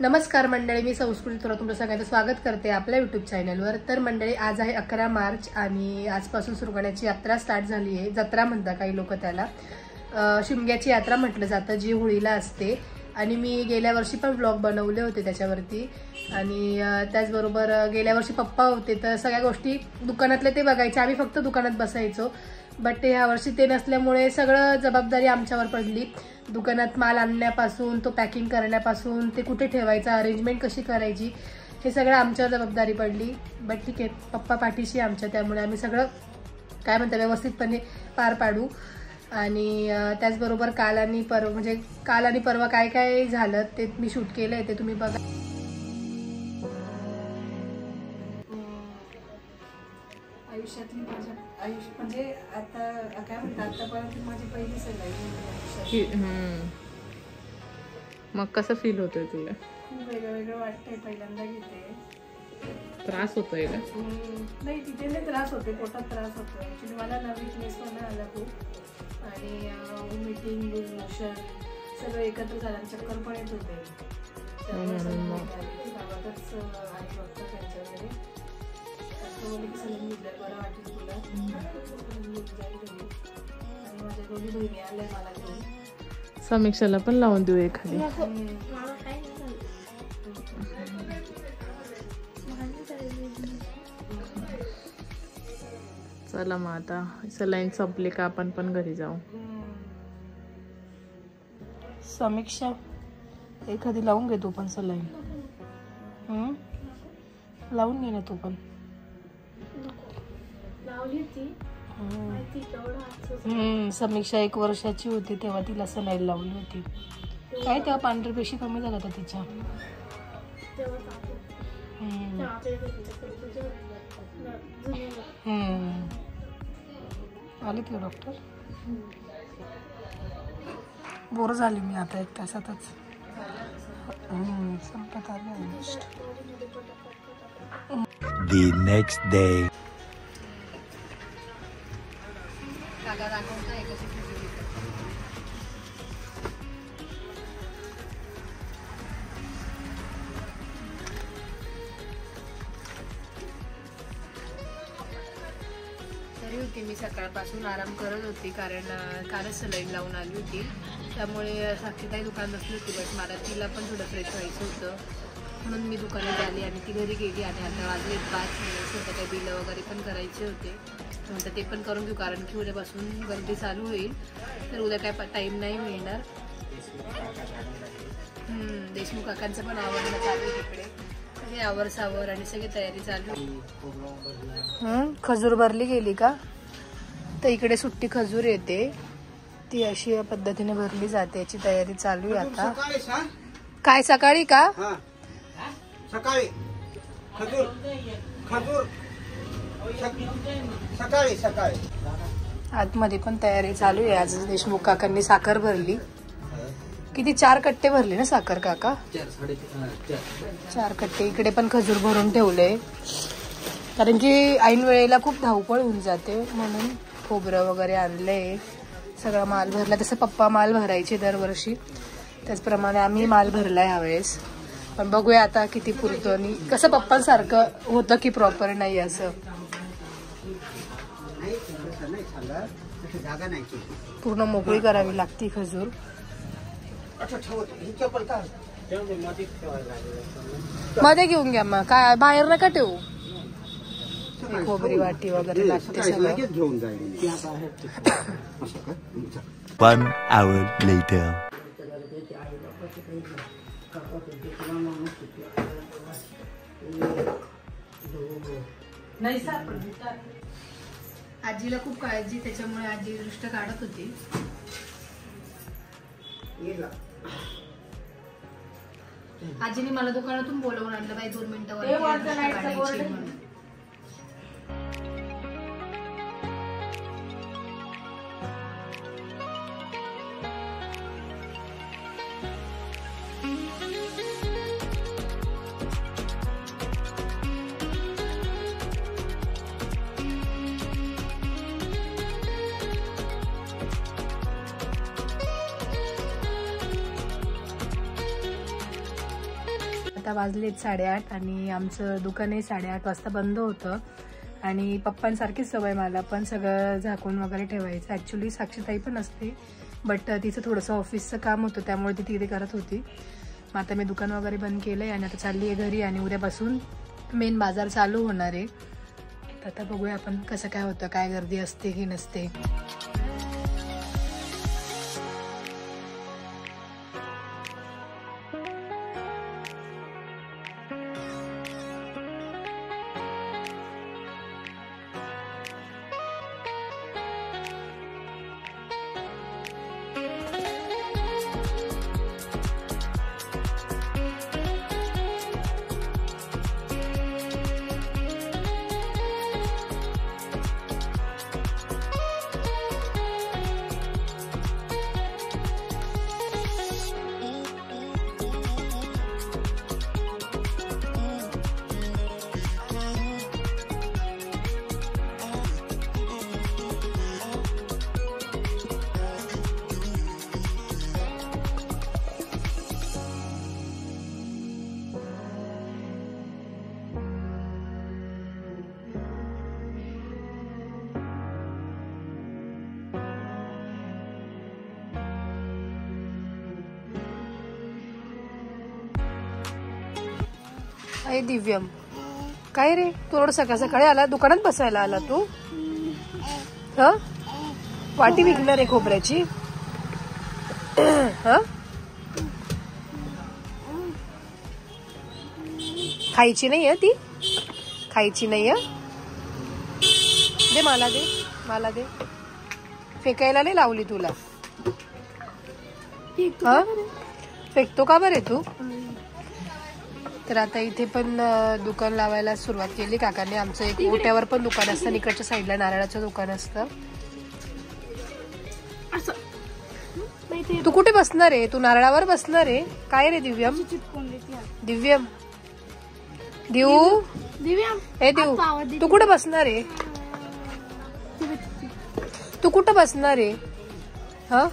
नमस्कार मंडळी, मी संस्कृती थोरात तुमचं सगळ्यांचं स्वागत करते आपल्या यूट्यूब चॅनलवर। तर मंडळी, आज आहे 11 मार्च आणि आजपासून सुरू करण्याची यात्रा स्टार्ट झाली आहे। जत्रा म्हणतात काही लोक त्याला, शिमग्याची यात्रा म्हटलं जातं, जी होळीला असते। आणि मी गेल्या वर्षी पण व्लॉग बनवले होते त्याच्यावरती। आणि त्याचबरोबर गेल्या वर्षी पप्पा होते तर सगळ्या गोष्टी दुकानातले ते बघायचे, आम्ही फक्त दुकानात बसायचो। बट ह्या वर्षी ते नसल्यामुळे सगळं जबाबदारी आमच्यावर पडली। दुकानात माल आणण्यापासून तो पॅकिंग करण्यापासून ते कुठे ठेवायचा, अरेंजमेंट कशी करायची, हे सगळं आमच्यावर जबाबदारी पडली। बट ठीक आहे, पप्पा पाठीशी आमच्या, त्यामुळे आम्ही सगळं काय म्हणतात व्यवस्थितपणे पार पाडू। आणि त्याचबरोबर काल आणि परवा काय काय झालं ते मी शूट केलंय, ते तुम्ही बघा। आयुष्यातली माझ्या म्हणजे आता काय म्हणतात, आतापर्यंत माझी पहिली सगळी। मग कसं फील होतंय तुला? खूप वेगळं वाटतंय, पहिल्यांदा घेते। त्रास होतोय का? नाही, तिथे नाही त्रास होते, पोटात त्रास होतो ऍक्च्युली मला ना, वीकनेस पण आला खूप, आणि मीटिंग लूज मोशन सगळं एकत्र झालं, चक्कर पण येत होते। गावातच आणि बघतो त्यांच्याकडे बोलले की सलून घेतलं बरं वाटेल तुला, आणि माझ्या दोन्ही बहिणी आल्या मला घेऊन। समीक्षाला पण लावून देऊ एखादी। चला मग आता सलाईन संपली का आपण पण घरी जाऊ। समीक्षा एखादी लावून घे तू पण सलाईन, लावून घे ना तू पण। समीक्षा 1 वर्षाची होती तेव्हा तिला सलाईन लावली होती, काय तेव्हा पांढरी पेशी कमी झाला होता तिच्या। आले ते डॉक्टर, बोर झाली मी आता 1 तासातच। संपत आलं। The next day. तरी होती मी सकाळपासून आराम करत होती, कारण कालच सलाईन लावून आली होती, त्यामुळे साक्षीताई दुकान बसली होती। बट मला तिला पण थोडं फ्रेश व्हायचं होतं, म्हणून मी दुकानात आली आणि ती घरी गेली। आणि आता वाजले 5 स्वतः काही बिलं वगैरे पण करायचे होते, म्हणतात ते पण करून घेऊ, कारण की उद्यापासून गर्दी चालू होईल, तर उद्या काय टाईम नाही मिळणार। देशमुख काकांचं पण आवरणं चालू आहे तिकडे, सगळे आवरसावर आणि सगळी तयारी चालू। खजूर भरली गेली का, तर इकडे सुट्टी खजूर येते, ती अशी या पद्धतीने भरली जाते, याची तयारी चालू आहे आता। काय सकाळी का? सकाळी खजूर खजूर सकाळी सकाळी आतमध्ये पण तयारी चालू आहे। आज देशमुख काकांनी साखर भरली, किती 4 कट्टे भरले ना साखर काका? 4 कट्टे। इकडे पण खजूर भरून ठेवले, कारण की ऐन वेळेला खूप धावपळ होऊन जाते, म्हणून खोबरं वगैरे आणलंय, सगळा माल भरला। तसं पप्पा माल भरायचे दरवर्षी, त्याचप्रमाणे आम्ही माल भरलाय ह्यावेळेस, पण बघूया आता किती पुरतो। आणि कसं पप्पांसारखं होतं की प्रॉपर नाही असं, पूर्ण मोकळी करावी लागती खजूर। मध्ये घेऊन घ्या मग, काय बाहेर नका ठेवू, खोबरी वाटी वगैरे लागते सगळं। 1 hour later. आजीला खूप काळजी, त्याच्यामुळे आजी दृष्ट काढत होती। आजीने मला दुकानातून बोलवून आणलं, बाई 2 मिनिटावर काढायची। आता वाजलेत 8:30 आणि आमचं दुकानही 8:30 वाजता बंद होतं. आणि पप्पांसारखीच सवय मला पण सगळं झाकून वगैरे ठेवायचं. ॲक्च्युली साक्षीताई पण असते बट तिचं थोडंसं ऑफिसचं काम होतं त्यामुळे ती तिथे करत होती. मग आता मी दुकान वगैरे बंद केलं आहे आणि आता चालली आहे घरी. आणि उद्यापासून मेन बाजार चालू होणार आहे. तर आता बघूया आपण कसं काय होतं, काय गर्दी असते की नसते. अरे दिव्यम, काय रे तू एवढं सकाळ सकाळी आला, दुकानात बसायला आला तू? ह वाटी विकणार आहे खोबऱ्याची? ह खायची नाही आहे ती, खायची नाही आहे. दे मला, दे मला, दे. फेकायला नाही लावली तुला? ह फेकतो का बरे तू? तर आता इथे पण दुकान लावायला सुरुवात केली काकांनी. आमचं एक ओट्यावर पण दुकान असतं, इकडच्या साईडला नारळाचं दुकान असतं. तू कुठे बसणार आहे? तू नारळावर बसणार आहे काय रे दिव्यम? दिव्यम, देऊ, हे देऊ, तू कुठे बसणार आहे? तू कुठं बसणार आहे? हा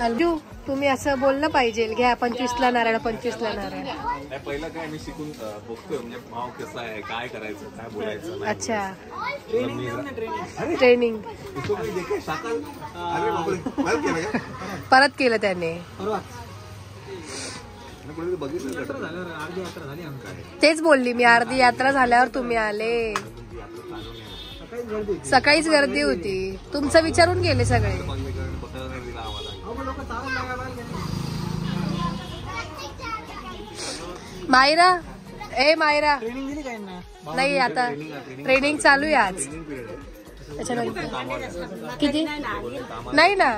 देऊ, तुम्ही असं बोललं पाहिजे. घ्या 25ला नारळ, 25ला नारळ. पहिलं काय मी शिकून बघतोय म्हणजे भाव कसा आहे, काय करायचं, काय बोलायचं. अच्छा, ट्रेनिंग परत केलं त्याने. तेच बोलली मी, अर्धी यात्रा झाल्यावर तुम्ही आले. सकाळीच गर्दी होती, तुमचं विचारून गेले सगळे. मायरा, ए मायरा, नाही आता ट्रेनिंग चालू आहे आज. त्याच्यानंतर किती नाही ना.